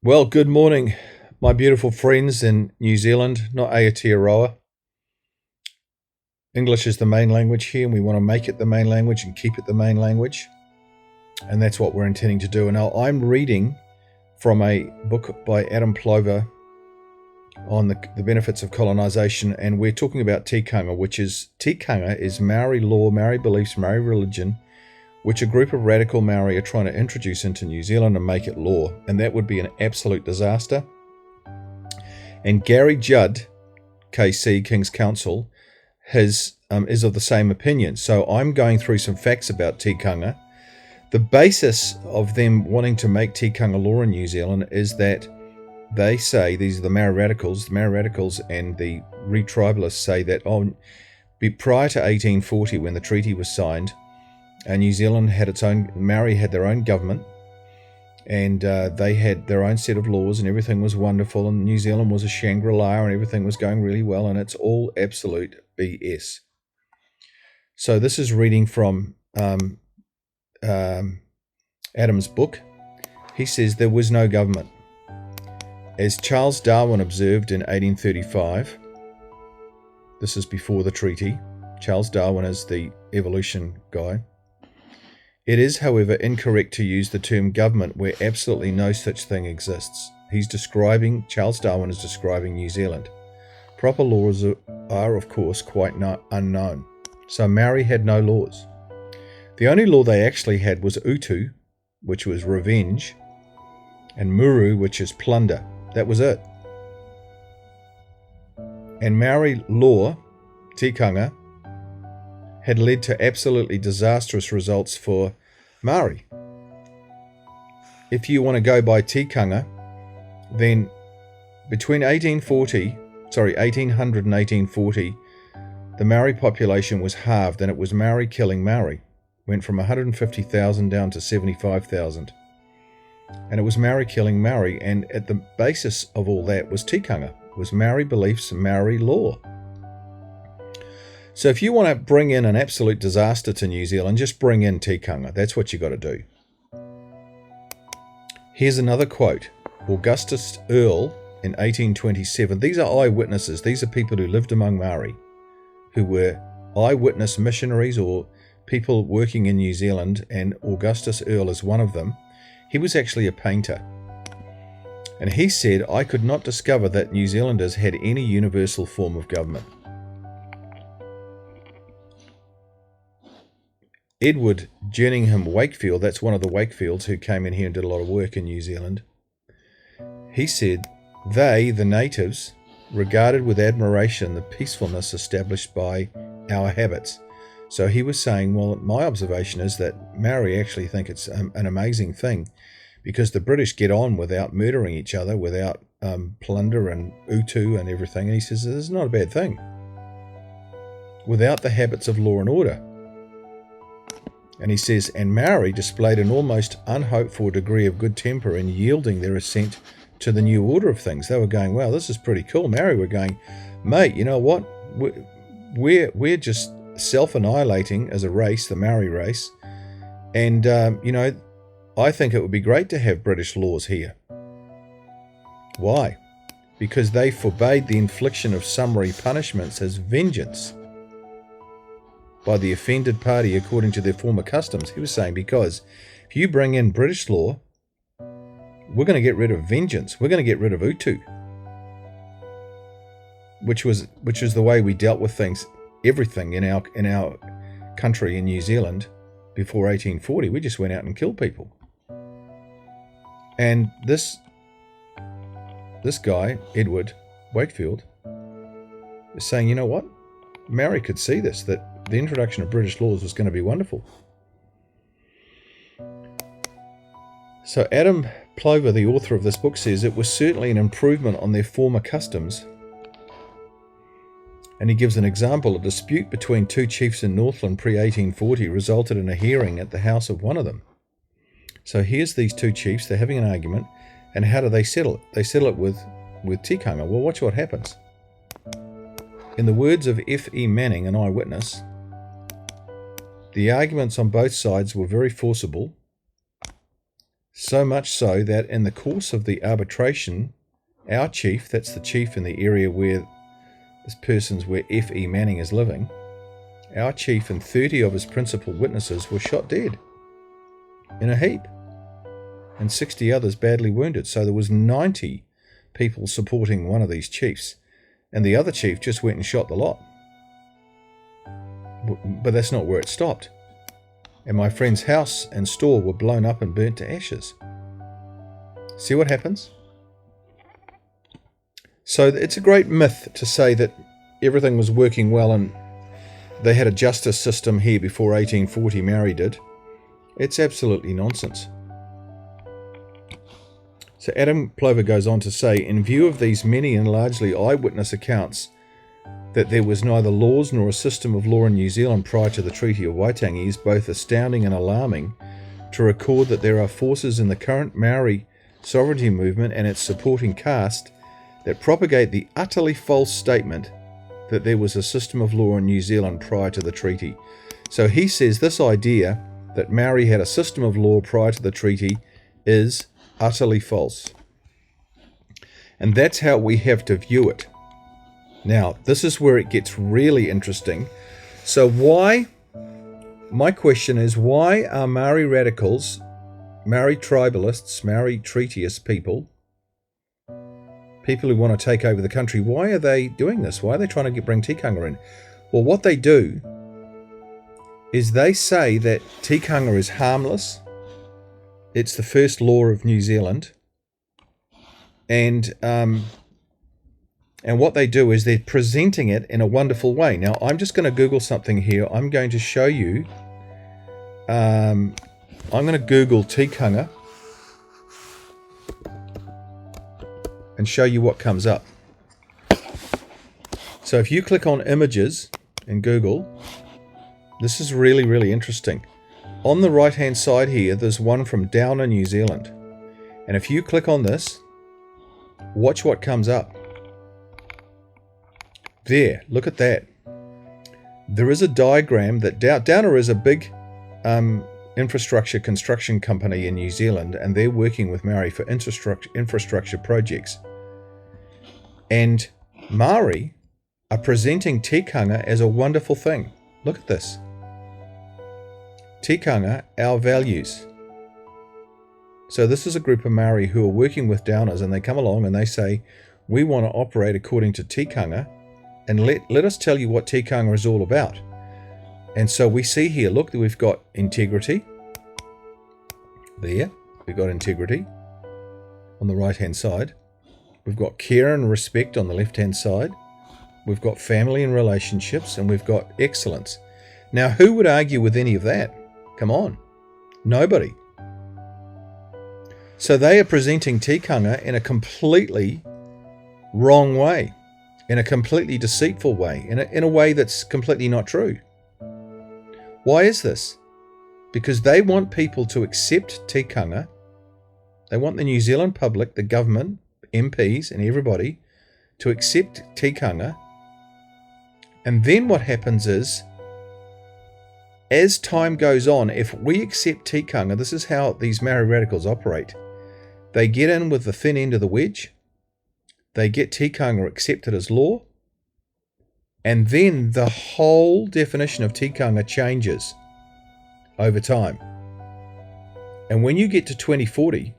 Well, good morning, my beautiful friends in New Zealand, not Aotearoa. English is the main language here, and we want to make it the main language and keep it the main language. And that's what we're intending to do. And now I'm reading from a book by Adam Plover on the benefits of colonization, and we're talking about Tikanga, Tikanga is Maori law, Maori beliefs, Maori religion, which a group of radical Maori are trying to introduce into New Zealand and make it law. And that would be an absolute disaster. And Gary Judd, KC, King's Counsel, is of the same opinion. So I'm going through some facts about Tikanga. The basis of them wanting to make Tikanga law in New Zealand is that they say, these are the Maori radicals and the retribalists say that prior to 1840, when the treaty was signed, New Zealand had its own, Maori had their own government, and they had their own set of laws, and everything was wonderful, and New Zealand was a Shangri-La, and everything was going really well, and it's all absolute BS. So this is reading from Adam's book. He says there was no government. As Charles Darwin observed in 1835, this is before the treaty. Charles Darwin is the evolution guy. It is, however, incorrect to use the term government where absolutely no such thing exists. Charles Darwin is describing New Zealand. Proper laws are, of course, quite unknown. So Maori had no laws. The only law they actually had was utu, which was revenge, and muru, which is plunder. That was it. And Maori law, Tikanga, had led to absolutely disastrous results for Maori. If you want to go by Tikanga, then between 1800 and 1840, the Maori population was halved, and it was Maori killing Maori. Went from 150,000 down to 75,000. And it was Maori killing Maori, and at the basis of all that was Tikanga, was Maori beliefs and Maori law. So if you want to bring in an absolute disaster to New Zealand, just bring in Tikanga. That's what you got to do. Here's another quote. Augustus Earle in 1827. These are eyewitnesses. These are people who lived among Maori, who were eyewitness missionaries or people working in New Zealand, and Augustus Earle is one of them. He was actually a painter. And he said, I could not discover that New Zealanders had any universal form of government. Edward Jerningham Wakefield, that's one of the Wakefields who came in here and did a lot of work in New Zealand. He said, they, the natives, regarded with admiration the peacefulness established by our habits. So he was saying, well, my observation is that Maori actually think it's an amazing thing because the British get on without murdering each other, without plunder and utu and everything. And he says, this is not a bad thing. Without the habits of law and order. And he says, and Maori displayed an almost unhoped for degree of good temper in yielding their assent to the new order of things. They were going, wow, this is pretty cool. Maori were going, mate, you know what? We're just self-annihilating as a race, the Maori race. And, I think it would be great to have British laws here. Why? Because they forbade the infliction of summary punishments as vengeance by the offended party according to their former customs. He was saying, because if you bring in British law, we're going to get rid of vengeance. We're going to get rid of utu, which was the way we dealt with things, everything in our country in New Zealand before 1840. We just went out and killed people. And this guy, Edward Wakefield, is saying, you know what? Maori could see this, that the introduction of British laws was going to be wonderful. So Adam Plover, the author of this book, says it was certainly an improvement on their former customs. And he gives an example. A dispute between two chiefs in Northland pre-1840 resulted in a hearing at the house of one of them. So here's these two chiefs, they're having an argument, and how do they settle it? They settle it with Tikanga. Well, watch what happens. In the words of F.E. Manning, an eyewitness, the arguments on both sides were very forcible, So much so that in the course of the arbitration, our chief, that's the chief in the area where where F.E. Manning is living, our chief and 30 of his principal witnesses were shot dead in a heap, and 60 others badly wounded. So there was 90 people supporting one of these chiefs, and the other chief just went and shot the lot. But that's not where it stopped. And my friend's house and store were blown up and burnt to ashes. See what happens? So it's a great myth to say that everything was working well and they had a justice system here before 1840 Maori did. It's absolutely nonsense. So Adam Plover goes on to say, in view of these many and largely eyewitness accounts that there was neither laws nor a system of law in New Zealand prior to the Treaty of Waitangi, is both astounding and alarming to record that there are forces in the current Maori sovereignty movement and its supporting caste that propagate the utterly false statement that there was a system of law in New Zealand prior to the treaty. So he says this idea that Maori had a system of law prior to the treaty is utterly false. And that's how we have to view it. Now, this is where it gets really interesting. So my question is, why are Maori radicals, Maori tribalists, Maori treatyist people who want to take over the country, why are they doing this? Why are they trying to bring Tikanga in? Well, what they do is they say that Tikanga is harmless. It's the first law of New Zealand. And what they do is they're presenting it in a wonderful way. Now, I'm just going to Google something here. I'm going to show you. I'm going to Google Tikanga and show you what comes up. So if you click on images in Google, this is really, really interesting. On the right hand side here, there's one from Downer, New Zealand. And if you click on this, watch what comes up. There, look at that. There is a diagram that Downer is a big infrastructure construction company in New Zealand, and they're working with Maori for infrastructure projects. And Maori are presenting Tikanga as a wonderful thing. Look at this. Tikanga, our values. So this is a group of Maori who are working with Downers, and they come along and they say, we want to operate according to Tikanga, and let us tell you what Tikanga is all about. And so we see here, look, we've got integrity. There, we've got integrity on the right-hand side. We've got care and respect on the left-hand side. We've got family and relationships, and we've got excellence. Now, who would argue with any of that? Come on. Nobody. So they are presenting Tikanga in a completely wrong way, in a completely deceitful way, in a way that's completely not true. Why is this? Because they want people to accept Tikanga. They want the New Zealand public, the government, MPs and everybody to accept Tikanga. And then what happens is, as time goes on, if we accept Tikanga, this is how these Maori radicals operate. They get in with the thin end of the wedge. They get Tikanga accepted as law. And then the whole definition of Tikanga changes over time. And when you get to 2040,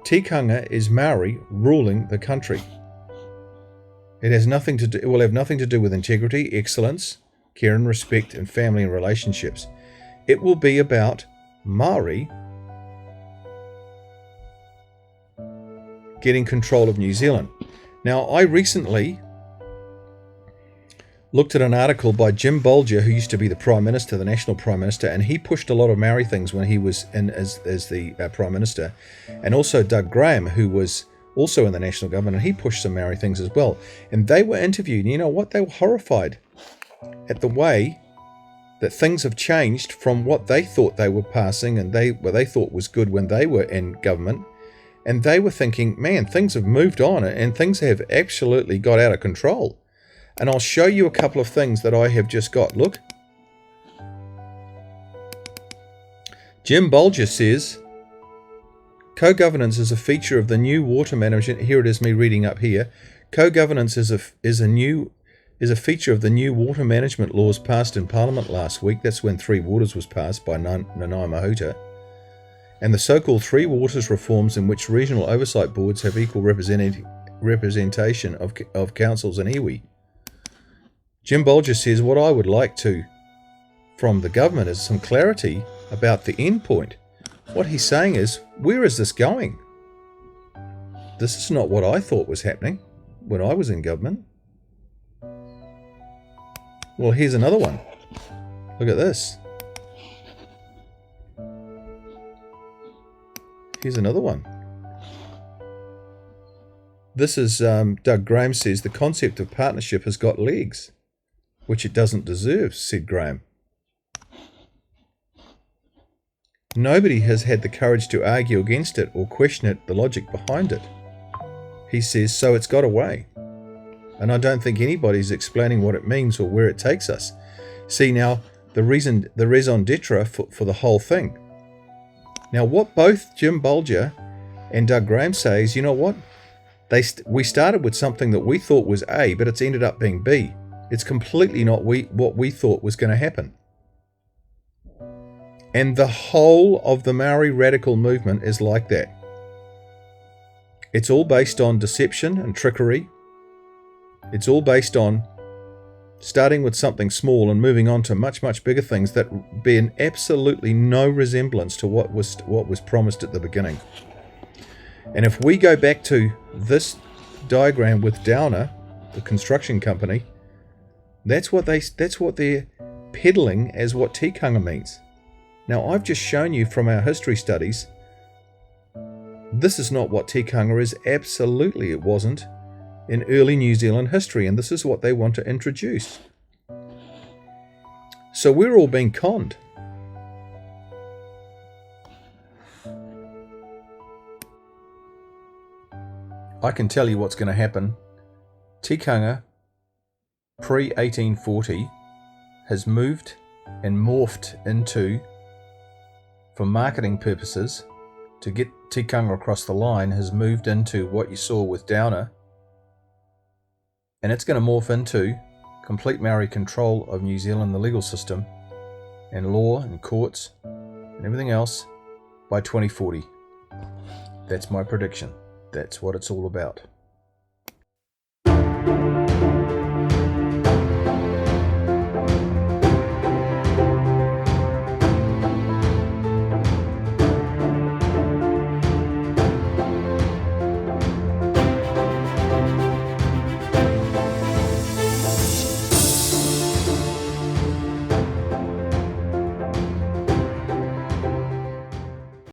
Tikanga is Maori ruling the country. It has nothing to do, it will have nothing to do with integrity, excellence, care and respect, and family and relationships. It will be about Maori getting control of New Zealand. Now, I recently looked at an article by Jim Bolger, who used to be the Prime Minister, the National Prime Minister, and he pushed a lot of Maori things when he was in as the Prime Minister. And also Doug Graham, who was also in the National Government, and he pushed some Maori things as well. And they were interviewed, and you know what? They were horrified at the way that things have changed from what they thought they were passing and what they thought was good when they were in government. And they were thinking, man, things have moved on and things have absolutely got out of control. And I'll show you a couple of things that I have just got. Look. Jim Bolger says, Co-governance is a feature of the new water management. Here it is, me reading up here. Co-governance is a feature of the new water management laws passed in Parliament last week. That's when Three Waters was passed by Nanaia Mahuta. And the so-called Three Waters reforms, in which regional oversight boards have equal representation of councils and iwi. Jim Bolger says, what I would like from the government is some clarity about the end point. What he's saying is, where is this going? This is not what I thought was happening when I was in government. Well, here's another one. Look at this. Here's another one. This is, Doug Graham says, the concept of partnership has got legs, which it doesn't deserve, said Graham. Nobody has had the courage to argue against it or question it, the logic behind it. He says, so it's got away. And I don't think anybody's explaining what it means or where it takes us. See now, the raison d'etre for the whole thing. Now what both Jim Bolger and Doug Graham say is, you know what? We started with something that we thought was A, but it's ended up being B. It's completely not what we thought was going to happen. And the whole of the Maori radical movement is like that. It's all based on deception and trickery. It's all based on starting with something small and moving on to much, much bigger things that bear absolutely no resemblance to what was promised at the beginning. And if we go back to this diagram with Downer, the construction company, that's what they're peddling as what tikanga means. Now, I've just shown you from our history studies, this is not what tikanga is. Absolutely it wasn't in early New Zealand history, and this is what they want to introduce. So we're all being conned. I can tell you what's going to happen. Tikanga, pre-1840, has moved and morphed into, for marketing purposes, to get tikanga across the line, has moved into what you saw with Downer, and it's going to morph into complete Maori control of New Zealand, the legal system, and law and courts and everything else by 2040. That's my prediction. That's what it's all about.